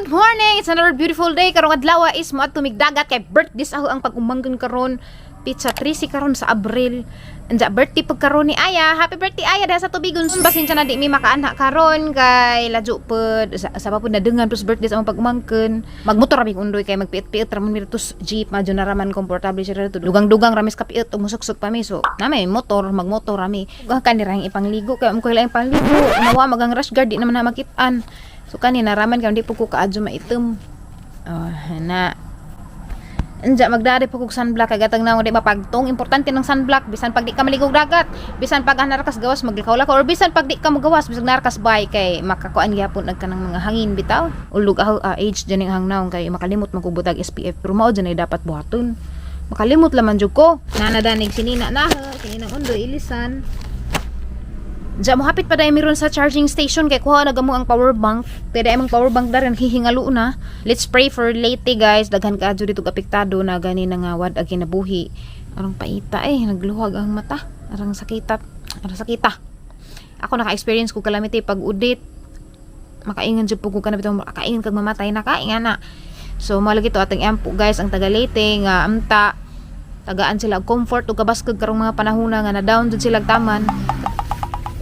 Good morning! It's another beautiful day. Karong adlaw is mo at tumigdagat kay birthday sa ang pag-umanggan karon. Pizza 3 karon sa Abril. Anja birthday pagkaron ni Aya. Happy birthday Aya dahil sa tubigon. Basin siya na di mi makaanak karon kay ladyo pod sa pa pud nadengan plus birthday sa among pag-umangken. Magmotor rami undoy kay magpiit-piit ramon mi tus jeep madyo na raman komportable siya dito. Dugang-dugang ramis ka piit umusuksok pa mi so na may motor magmotor rami. Kanirang ipangligo kay am ko ilang pangligo. Nawa magang rush guard di naman na makitaan. So kanina raman kay hindi po ko kaadyo maitom. Oh, na. Anja magdari po kog sunblock kagatang na di mapagtong importante ng sunblock bisan pag di ka maligog dagat, bisan pag anarkas gawas maglikaw ka or bisan pag di ka magawas bisan narkas bay kay makakuan gyapon nagka ng mga hangin bitaw. Ulog age dining hangnaw kay makalimot magubutag SPF pero mao dyan ay dapat buhaton. Makalimot laman jud ko. Nanadanig sinina na sinina undoy ilisan. Diyan mo hapit pa dahil meron sa charging station kaya kuha na gamo ang power bank. Kaya dahil ang power bank darin hihingalo na. Let's pray for late guys. Daghan ka adyo dito apektado na gani na nga wad agi nabuhi. Arang paita nagluhag ang mata. Arang sakita. Ako naka-experience ko calamity pag udit. Makaingan jud po ko kanang bitong makaingan kag mamatay na kaingan na. So malagi to atong ampo guys ang taga Leyte nga amta. Tagaan sila comfort ug kabaskog karong mga panahona nga na down jud sila taman.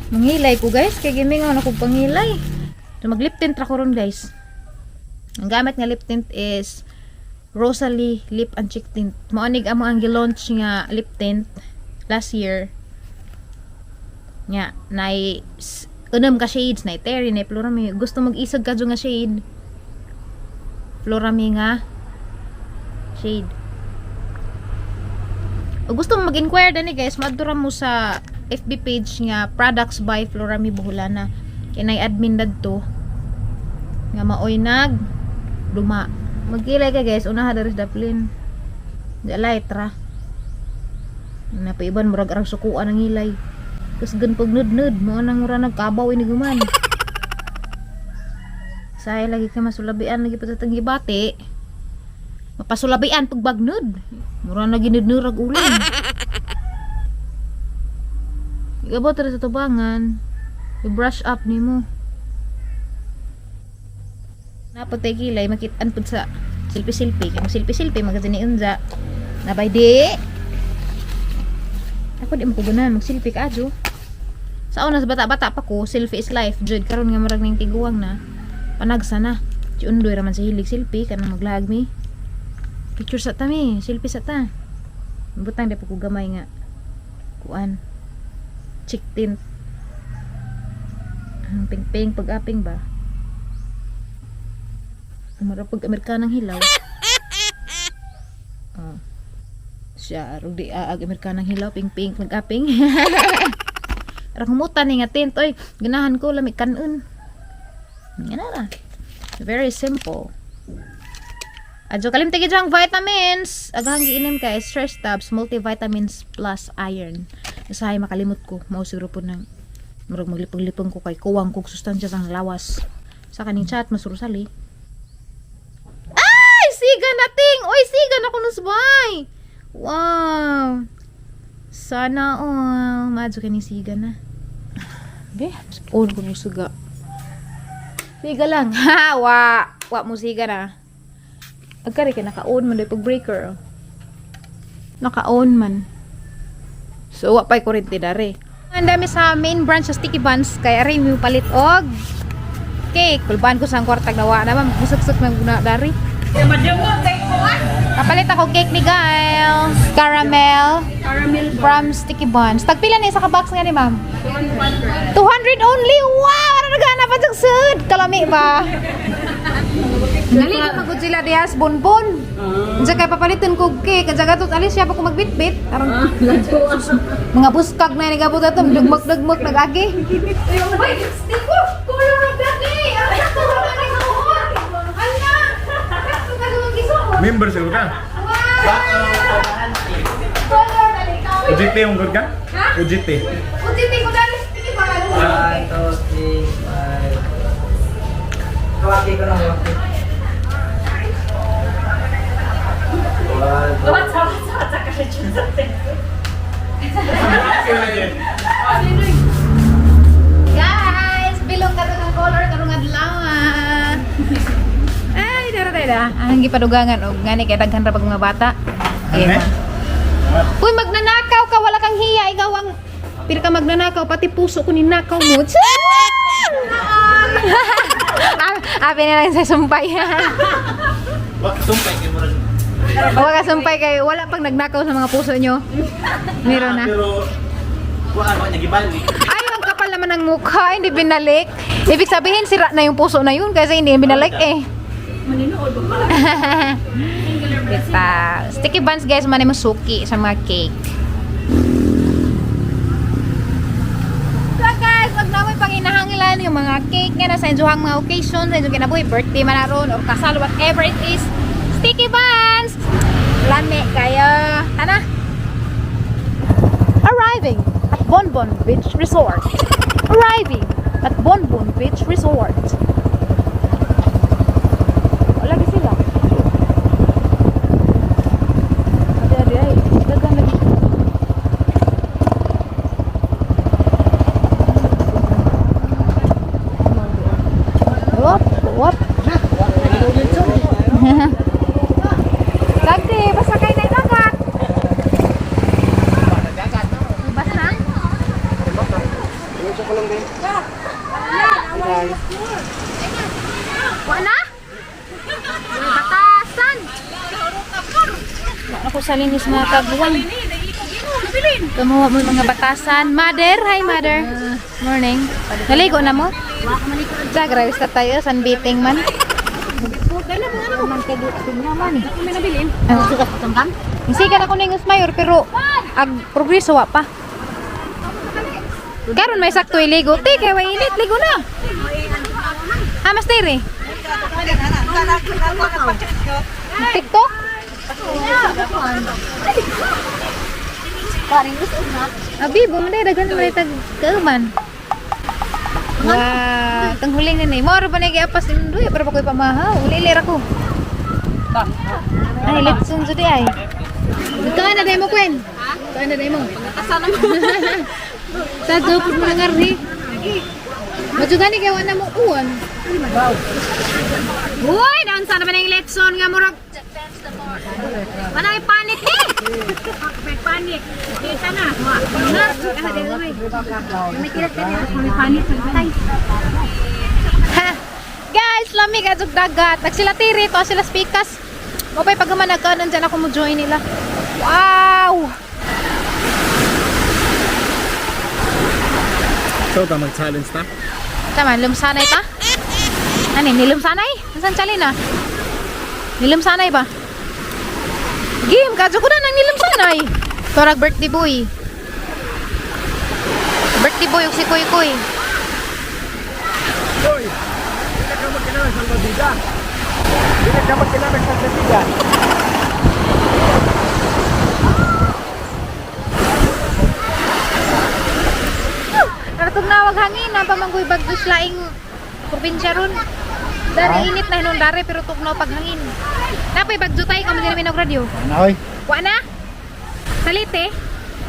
Mangilay ko guys, kay gimingaw na kong pangilay. So mag lip tint ra ko ron guys. Ang gamit nga lip tint is Rosalie Lip and Cheek Tint. Maanig amo ang gi-launch nga lip tint last year. Nya, nay unam ka shades, nay terry, nay florami. Gusto mag-isag ka nga shade. Florami nga shade. O gusto mo mag-inquire dani guys, madura mo sa FB page nga Products by Florami Buholana. Kinay admin dadto nga maoy nag duma. Magkilay ka guys, unaha dari daplin. Dalay tra. Napaiban murag arang sukuan ang ilay. Kus gan pag nudnud mo nang ura nagkabaw ini guman. Say lagi ka masulabian lagi patatang gibati. Mapasulabian pag bagnud. Mura na ginudnurag ulan. Igabot rin sa tubangan. I-brush up ni mo. Napatay kilay. Makitaan po sa silpi-silpi. Kaya silpi-silpi. Magkazini unza. Nabay di. Ako di makugunan. Magsilpi ka adyo. Sa una sa bata-bata pa ko. Selfie is life. Jod. Karoon nga marag ng tiguang na. Panagsa na. Undoy raman sa hilig silpi. Kanang maglag mi. Picture sa ta mi. Silpi sa ta. Butang di pa ko gamay nga. Kuan. Cheek tint. Ang ping-ping pag-aping ba? Umara pag Amerikanang hilaw. Oh. Siya, rugdi aag Amerikanang hilaw, ping-ping pag-aping. Rakumutan nga tint. Oy, ganahan ko lamig kanon. Yan na. Very simple. Adyo kalimtigi dyan vitamins. Aghang giinim ka stress tabs, multivitamins plus iron. Usahay makalimot ko. Mausiro po ng murag maglipong-lipong ko kay kuwang kong sustansya ng lawas. Sa kaning chat, masurusali. Ay! Siga nating! Oy, siga na ko nusbay! Wow! Sana all. Madyo ka ni siga na. Be, all ko ng suga. Siga lang. Ha! Wa mo siga na. Agkari ka naka-on man doy pag breaker. Naka-on man. So, wapay kurente dare. Ang dami sa main branch sa Sticky Buns. Kaya rin mo palit og cake. Kulbaan ko sa kwartag nawa naman. Musuksuk na guna dare. Kapalit ako cake ni Gail. Caramel from Sticky Buns. Tagpila na isa ka box nga ni ma'am? 200 only. Wow! Ano nagana pa dyan sud? Kalami ba? Dali ko magod sila diyas bonbon. Diyan kay papalitan ko cake. Kadya gatot alis siya pa ko magbitbit. Arang mga buskag na nagabot ato. Dugmok nagagi. Uy! Stiko! Color of that day! Member sila ka? UGT yung good ka? UGT. UGT ko dali. Stiki pa ka. 1, 2, 3, 5. Kawaki ko lang, kawaki. Guys, bilong ka ng color karong adlaw. da, ang gipadugangan og ngani kay daghan ra pag mga bata. Ano? Uy, magnanakaw ka, wala kang hiya, ikaw ang pila ka magnanakaw, pati puso ko ninakaw mo. Abi na lang sa sumpay. Wag sumpay kay mo rin. Huwag ka sumpay kayo, wala pang nagnakaw sa mga puso nyo. Meron na. Pero kuan mo nagibalik. Ay, ang kapal naman ng mukha, hindi binalik. Ibig sabihin, sira na yung puso na yun kasi hindi binalik eh. Kita. Sticky buns guys, man mo suki sa mga cake. So guys, wag na may panginahanglan yung mga cake nga na sa inyohang mga occasion, sa inyong kinabuhi, birthday man naron or kasal, whatever it is. Sticky buns! Lami kayo. Tana? Arriving at Bonbon Beach Resort. Arriving at Bonbon Beach Resort. Lagi sila. Adi ay. Dagan lagi. Wop, wop. Lagi, basta kayo na dagat. Basta na? Wala? Batasan. Ako sa linis mga taguan. Kumuha mo mga batasan. Mother, hi mother. Morning. Naligo na mo? Sa grabe sa tayo, sunbathing man. Isigan ako na yung mayor pero ag progreso wa pa. Karon may sakto iligo. Ti kay way init ligo na. Ha mas tire. TikTok? Abi, bumday dagan mo tag kauman. Wah, tenghuling ni. Mo ra ba ni giapas indoy para pa koy pamahaw. Ulilir ako. Ay, litson jud ay. Ikaw na day mo kwen. Ikaw na day mo. Pagkatasan mo. Sa dupot mo ngarhi. Majugan ni gawa na mo uwan. Uy, naon sa naman yung litson nga murag. Manay panik ni. Panik. Kita na. Guys, lami ka jug dagat. Nagsila tiri to sila speakers. Mapay pagman ka nandiyan ako mo join nila. Wow! So ta mag-challenge ta. Tama, lumsanay ta? Ano, nilumsanay? Nasaan challenge na? Nilumsanay ba? Game, kadyo ko na nang nilumsanay. Torag birthday boy. Birthday boy yung si Kuy Kuy. Hoy. Hindi ka magkilala sa Badida. Hindi ka magkilala sa Badida. Naratog na wag hangin na pamanggoy bagdos laing probinsya ron. Dari init na hinong dari pero tugnaw pag hangin. Napay bagjutay ka mo din minog radio. Naoy, Wa na? Salite?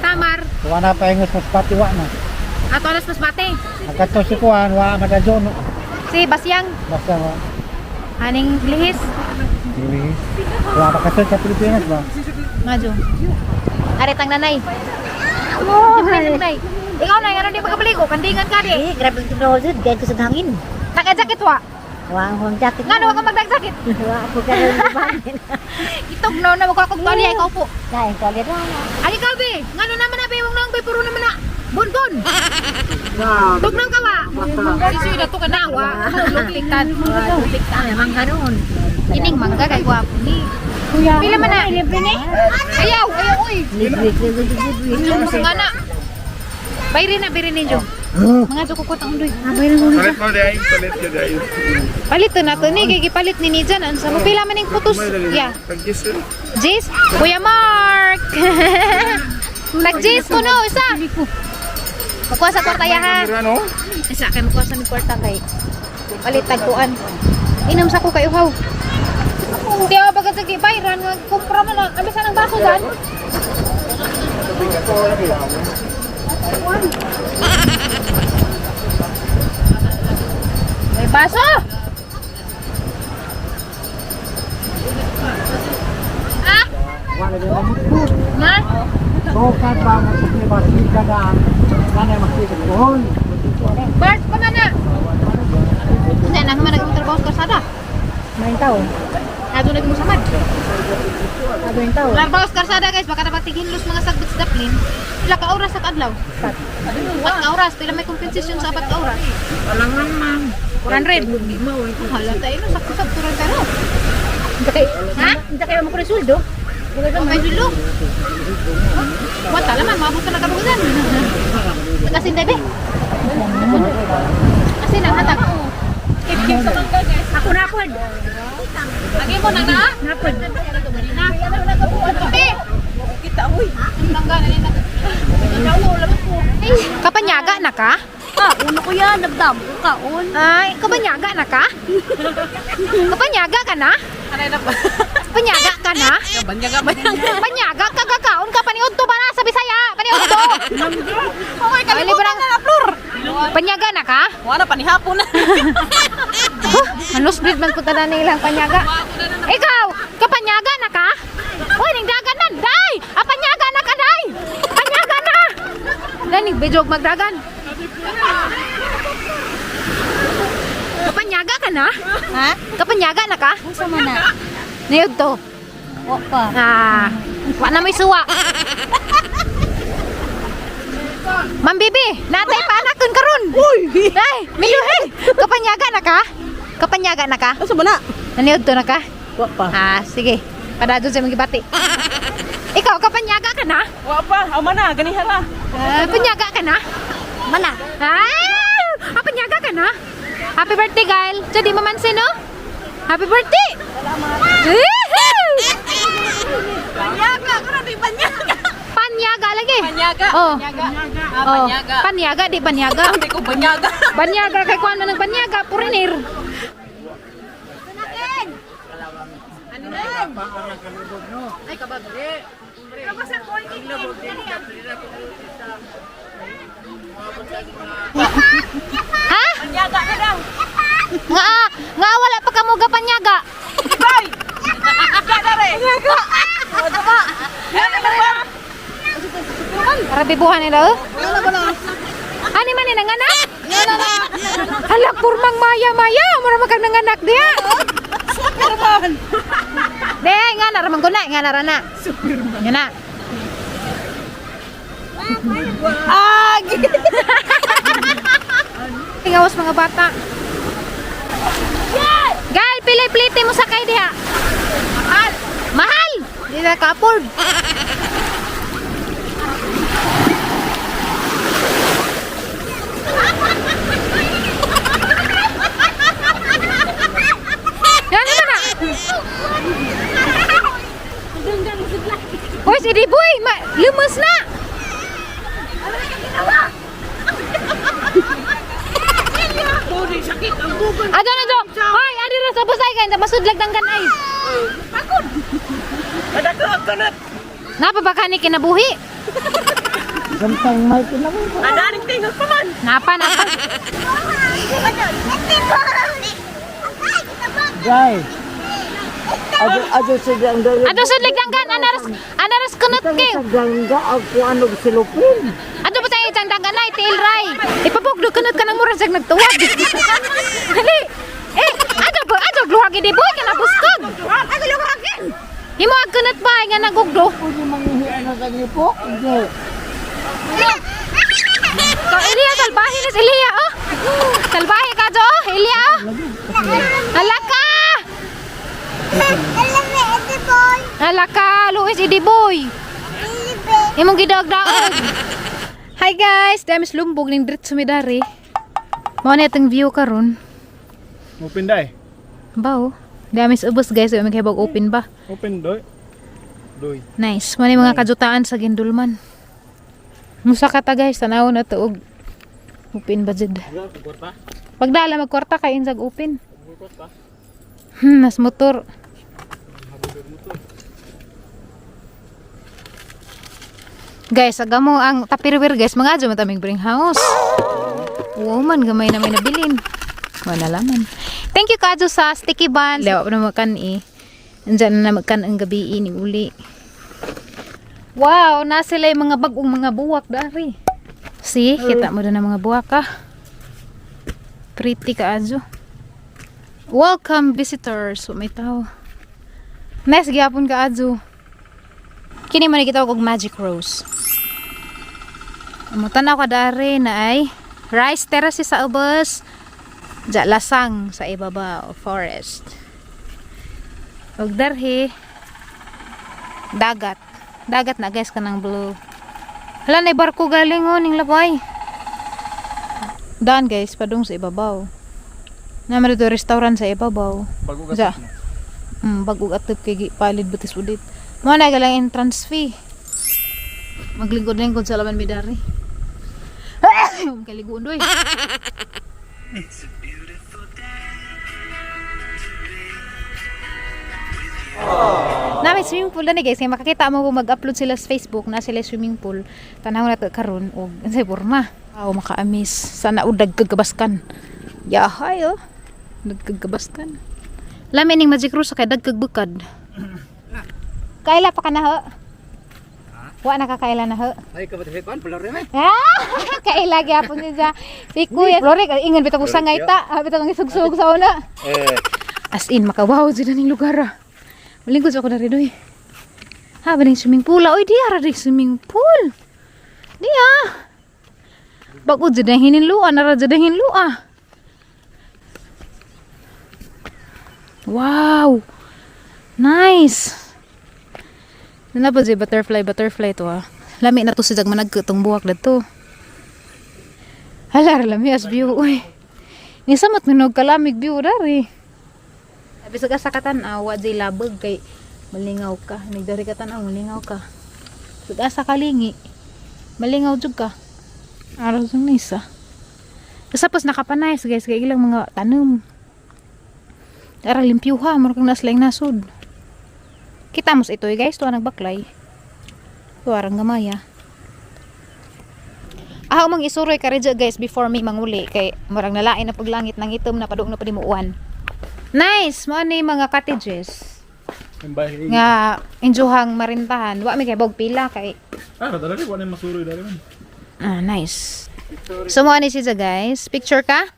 Tamar? wala pa ingos mas pati wa na. Ato alas mas bate? Nakato si kuan wa madadyon. Si Basyang? Basta wa. Aning lihis? Dili. Wa pa kaso sa Pilipinas ba? Ngajo. Aretang nanay. Oh, nanay. Ikaw na, ano di pagkabaligo? Kandingan ka di. Grabe yung tinawag dyan, kahit ko sa hangin. Naka-jacket wa? Wala akong jacket. Nga nawa ka magdag-jacket. Wala ako ka rin nabanin. Itugnaw na magkakog tali ay ikaw po. Dahil kalit lang. Ay ikaw be, nga naman na be, wag nang be, puro naman na. Bonbon. Tugnaw ka wa? Isuy na to ka na wa. Lukliktan. Lukliktan. Naman ka noon. Ining mangga kay gwapo ni. Pila man na? Libre ni? Ayaw, ayaw uy. Libre. Nga na. Bayri na, bayri ninyo. Mga jukukot ang undoy. Palit mo day, palit ka day. Palit to na to ni, kay gipalit ni Nijan. Ano sa mo pila man yung putos? Yeah. Pag-gis. Jace? Kuya Mark! Nag-Jace ko no, isa! Makuha sa kwarta ya ha. Ano? Isa kay makuha sa mi kwarta kay palit tagkuan. Inom sa ko kay uhaw. Hindi ako bagat sa gibayran nga kumpra mo na. Kami sa nang baso dan. May baso! lagi rambut po. Na? Bukan banget ini masih kadang mana masih pohon. Bert, kemana? Hindi, nang naman nagtrabaho sa karsada. Main tahu. Ato naging musamad. Ada yang tahu. Trabaho sa karsada guys, baka dapat tighinlos mga sagbit sa daplin. Pila ka oras sa adlaw? 4 ka oras, pila may compensation sa 4 ka oras. Alang lang, ma'am. 400. Hala tayo, sakto-sakto rin tayo. Ha? Hindi kayo mo resuldo. Okay, Julo. Wata naman, mabot ka na kabugan. Nagasin dede. Asin ang hatag. Kim sa mangga guys. Ako na pod. Lagi mo na na? Napod. Kape. Kita uy. Ang mangga na nila. Kapanyaga na ka? Uno ko yan, nagdam ko kaon. Ay, kapanyaga na ka? Kapanyaga ka na? Anay na ba? Panyaga ka na? Banyaga. Panyaga ka kakaon ka paniod to ba na sa Bisaya? Paniod to. Okay, kalimutan na na, Flor. Panyaga na ka? Wala pa ni hapon na. Anong split man punta na nilang panyaga? Ikaw, kapanyaga na ka? Uy, nagdagan na, day! Panyaga na ka, day! Panyaga na! Danig, bejog magdagan. Kapanyaga ka na? Ha? Kapanyaga na ka? Unsa man na? Niyod to. Wa pa. Wa na may suwa. Ma'am Bibi, natay pa anakon karon. Uy! Ay, miluhin. Kapanyaga na ka? Kapanyaga na ka? Asa ba na? Naniod to na ka? Wa pa. Sige. Padadon sa mga gibati. Ikaw, kapanyaga ka na? Wa pa. Aw mana ganihara. Panyaga ka na? Mana? Panyaga ka na? Happy birthday, Gail. Jadi mamansin, no? Happy birthday! Banyaga, kana di banyaga. Panyaga lagi. Banyaga. Oh. Ah, Oh. banyaga. Panyaga, di panyaga. Hindi ko banyaga. Banyaga, kay kuwan man ng banyaga, purinir. Ay, kabagdi. Ha? Banyaga na daw. Nga wala pa kamo ga panyaga. Bay. Banyaga re. Banyaga. Ano ba? Ano ba? Para bibuhan nila, oh. Ani man ni nanganak? Hala, kurmang maya-maya. Mura magkang nanganak diya. Superman. De, nga naramang ko na. Nga narana. Yan na. Tingawas mga bata. Gal, pili-piliti mo sakay diha. Mahal. Mahal. Di na ka-afford. Yan na na. Hoy, si Diboy, lumus na. Ado na do. Hoy, adi ra sa busay kay masudlag ng ganay. Adakot ka na. Napa ba kani kinabuhi? Gantang may pinamo. Adaring tingog pa man. Napa. Guys. Ado sedang daya. Ado sudlag ng gan anaras kunot kay. Ganda ako ano silupin. Ado ba tayo isang daganay tail ray. Ipabugdo kunot ka ng murag sag nagtuwag. Dali. Ado gluhagi di boy kana buskag. Ado luhagin. Himo ag kunot ba nga nagugdo. Pwede manghihi ano sa nipo? Hindi. So, Elia, salbahe na si Elia, oh. Salbahe ka, Jo, Elia, oh. Halaka! Halaka, Luis, Idiboy. Imong gidagdaog. Hi guys, damis lumbog ning drit sumidari. Mao na itong view karon. Open day. Bao, damis ubos guys, may kahibag open ba? Open doy. Doy. Nice, mao ni mga kajutaan sa Gindulman. Musa ka ta guys, tanaw na to og open budget. Pagdala magkwarta kay insag open. Nas motor. Guys, agamo ang Tupperware guys, mga adyo matamig bring house. Wow man, gamay na may nabilin. Manalaman. Thank you kadyo sa sticky buns. Lewa pa na makan eh. Andyan na magkan ang gabi ni uli. Wow, na sila yung mga bagong mga buwak dari. See, kita mo na mga buwak ka. Pretty ka ajo. Welcome visitors. So, may tao. Nice gyapon ka ajo. Kini man gitawag og magic rose. Amo tanaw ka dari na ay rice terrace sa ubos. Ja lasang sa ibabaw forest. Og darhi dagat. Dagat na guys kanang blue. Hala na barko galing oh ning labay. Dan guys padung sa ibabaw. Naman dito restaurant sa ibabaw. Bago Ja. Bagog atop kay palid butis ulit. Mo na galang entrance fee. Maglingkod lang kung sa laman midari. Kaligoon doy. Na may swimming pool na ni guys, kaya makakita mo kung mag-upload sila sa Facebook na sila swimming pool. Tanaw na to karon og sa porma. Wow, maka-amis. Sana udag kagabaskan. Yahay oh. Nagkagabaskan. Lami ning magic rose kay dagkag bukad. Kaila pa ka na ho? Wa na kakaila na ho. Ay, kapatid, kuan, pula rin eh. Kaila gyapon niya. Si Kuya Lore, ingon bitaw ko sa ngayta, bitaw ng isugsug sa una. As in makawaw jud ning lugar. Malingkod ako na rin oy. Ha, ba ning swimming pool? Oy, di ara ring swimming pool. Di Bagod jud ang hininluan, ara jud ang hinlua. Wow. Nice. Nana pa butterfly to Lami na to si jag manag tong buwak dito. Hala lami as view oy. Ni samot minog kalamig view dari. Sabi sa kasakatan wa jay labog kay malingaw ka. Nagdari ka tan malingaw ka. Sa asa kalingi. Malingaw jud ka. Aros ng nisa. Kasapos nakapanayas guys kay ilang mga tanom. Tara limpyuha mo kang naslang nasud. Kita mo ito guys, tuwa nagbaklay. Tuwarang gamaya. Ako mang isuroy ka rin guys before may manguli. Kay marang nalain na paglangit ng itom na padung na padimuan. Nice! Mo ni mga cottages. Nga enjohang marintahan. Wa mi kay bog pila kay. Talaga wala nang masuroy dali man. Nice. So mo ni siya guys. Picture ka?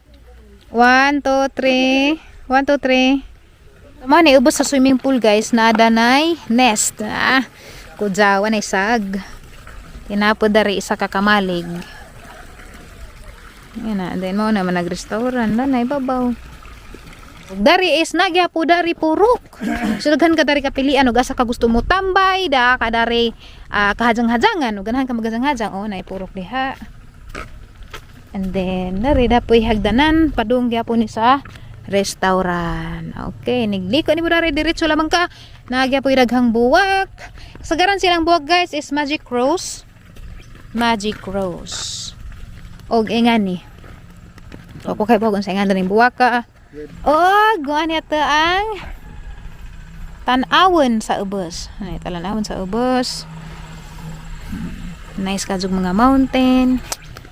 1, 2, 3. 1, 2, 3. Tama ni ubos sa swimming pool guys na danay nest. Kudyawan ay sag. Tinapod dari isa kakamalig. Yan na. Then mo naman nag-restaurant. Danay babaw. Dari is nagyapo dari purok. Sulaghan ka dari kapilian. Ug asa ka gusto mo tambay. Da ka dari kahajang-hajangan. Ug ganahan ka magajang-hajang. O nay purok diha. And then dari dapoy hagdanan. Padung gyapon ni sa restaurant. Okay, nigliko ni budari diretso lamang ka. Nagya po daghang buwak. Sagaran silang buwak guys is magic rose. Magic rose. Og ingani. Ako kay bagon sa ingani ning buwak ka. Og guan yata ang tan-awon sa ubos. Ay talan-awon sa ubos. Nice kajug mga mountain.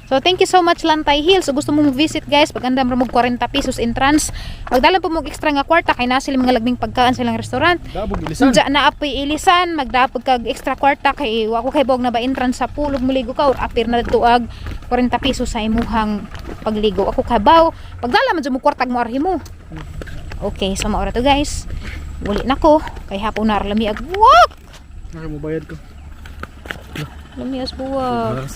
So thank you so much Lantay Hills. So gusto mo visit guys, pagandam ra mo 40 pesos entrance. Magdalan po mo extra nga kwarta kay na sila mga lagbing pagkaan sa ilang restaurant. Dabog ilisan. Diya na apoy ilisan, magdapog kag extra kwarta kay wa ko kay bog na ba entrance sa pulog muligo ka or apir na tuag 40 pesos sa imuhang pagligo. Ako kabaw, pagdala man mo kwartag mo arhi mo. Okay, so maora to guys. Uli na ko kay hapon na lami ag buwak. Naka mo bayad ko. Lami as buwak.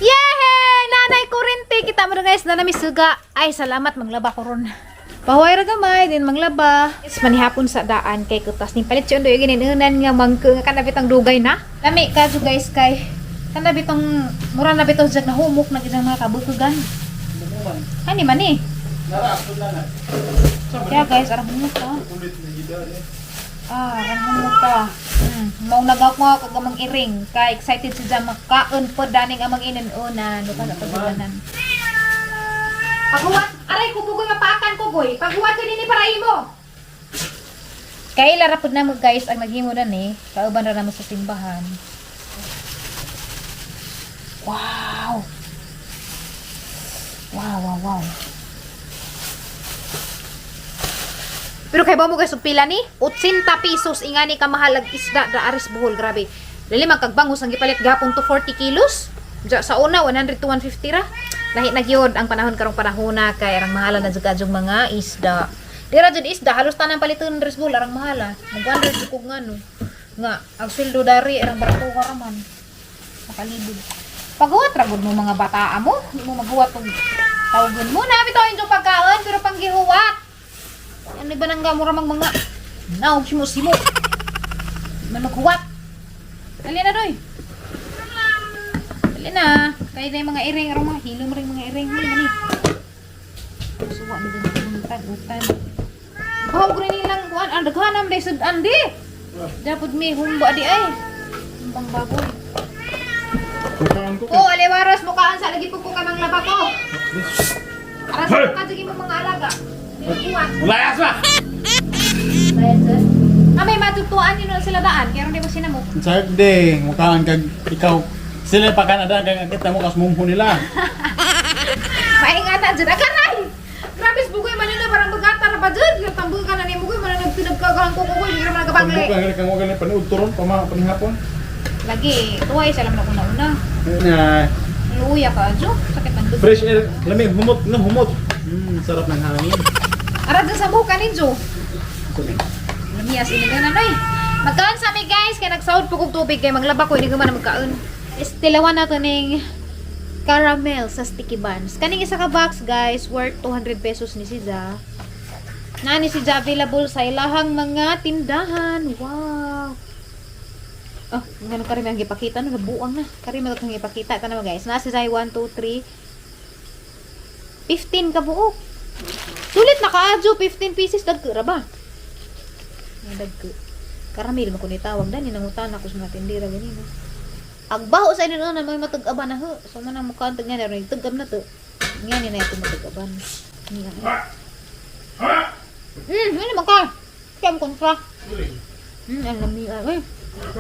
Yay! Nanay kurente! Kita mo na guys na namisuga. Ay, salamat. Maglaba ko ron. Pahuay ra gamay. Din manglaba. Is manihapon sa daan. Kay kutas ning palit siya. Doy gininanan nga mangke. Nga kanabitang dugay na. Lami ka guys kay. Kanabitang mura na bitaw dyan na humok na ginang mga kabutugan. Hani man eh. Kaya guys, arang humok ka. Arang humok ka. Mau nagak mo kag amang iring kay excited si Jam makaon po daning amang inon-una no kada pagulanan. Paghuwat aray ko bugoy mapakan ko goy. Paghuwat ko nini para imo. Kay lara pud na mo guys ang naghimo na ni kauban ra namo sa simbahan. Wow. Wow. Pero kay ba mo guys, pila ni? 80 pesos ingani ka mahalag isda da aris Bohol, grabe. Dali magkagbangus ang gipalit gapon to 40 kilos. Diya sa una 100 to 150 ra. Lahi na gyud ang panahon karong panahona kay arang mahala na jud kadyong mga isda. Dira jud isda halos tanan paliton aris Bohol arang mahala. Mag-100 jud kog ngano. Nga ang sweldo dari arang barato ka raman. Makalibog. Paghuwat ra gud mo mga bata mo, di mo maghuwat og tawgon mo na bitaw yung pagkaon pero panggihuwat. Ano ba nang gamura mga naog simo-simo. Man maghuwat. Dali na doy. Dali na. Kaya na yung mga iring. Arang mga hilom rin mga iring. Dali na. Suwa mo din ang tagutan. Bahaw ko rin nilang kuhan. Ang daghanam day sud andi. Dapat may humba di ay. Humbang baboy. Bukaan ko. Oh, aliwaras mukaan sa lagi po ka ng laba ko. Aras mo ka sige mo mga alaga. Iwan. Layas ba? May matutuan nyo na sila daan. Kaya rin di mo sinamok. Sabi, mukhaan kag ikaw. Sila pa kanada kag kita mo kas mumho nila. Maingatan dyan. Akaray! Grabe, bugoy man nila. Parang bagata na pa dyan. Yung tambul ka na ni Bugoy. Manang nagpinagkagahan ko kukoy. Hindi naman Pagbuka nagkabagle. nga kang wala panood turon panihapon. Lagi. Tuway. Salam na una-una. Na Luya ka, Jo. Sakit ng dugo. fresh air, lamig humot na humot. Sarap ng hangin. Arad na sa buka ni Jo. Lamiyas ini na nanay. Magkaon sa amin guys. Kaya nagsahod po kong tubig. Kaya maglaba ko. Hindi ko man magkaon. Istilawan na to ning caramel sa sticky buns. Kaning isa ka box guys, worth 200 pesos ni Siza. Nani si Siza available sa ilahang mga tindahan. Wow. Oh, ngano ka rin ang ipakita no, nabuang na. Kari mo kang ipakita ta naman guys. Nasi Siza 1 2 3 15 ka buok. Sulit na kaadyo 15 pieces dagko ra ba? Nga dagko. Karamil mo ko ni tawag dani nangutan ako sa mga tindera ganina. Agbaho sa inyo na may matag-aban na ho. So man ang mukha tag nga rin tag-ab na to. Nga ni na ito matag-aban. Ano mo ka? Kaya mo kontra. Ang lami.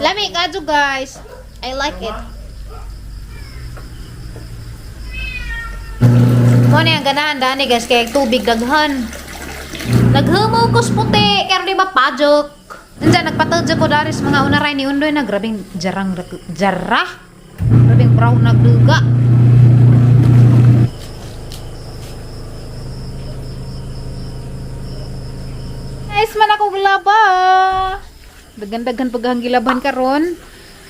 Lami ka guys. I like it. Muna yung ganahan dani guys. Kaya tubig daghan. Naghumukos puti. Kaya di ba pajok? Nandiyan, nagpatadya ko daris mga unaray ni Undoy na grabing jarah. Grabing brown na duga. Guys, man ako laba. Dagan-dagan paghangilaban karon.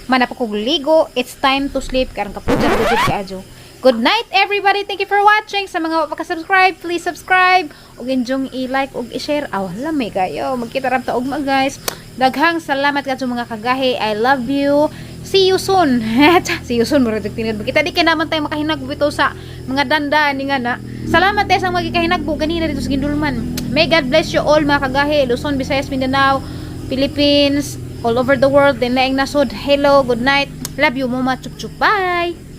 Man ako ligo. It's time to sleep. Karang kapujan ko ka adyo. Good night everybody. Thank you for watching. Sa mga mapaka-subscribe, please subscribe. Ug enjong i-like ug i-share. Aw, lamay kayo. Magkita ra ta og guys. Daghang salamat kadto mga kagahi. I love you. See you soon. See you soon. Murag tinid kita di kay naman tayo makahinagbo bitaw sa mga dandaan ni nga na. Salamat tayo sa magikahinagbo ganina dito sa Gindulman. May God bless you all mga kagahi. Luzon, Visayas, Mindanao, Philippines, all over the world. Din laing nasod. Hello, good night. Love you mama. Chup chup. Bye.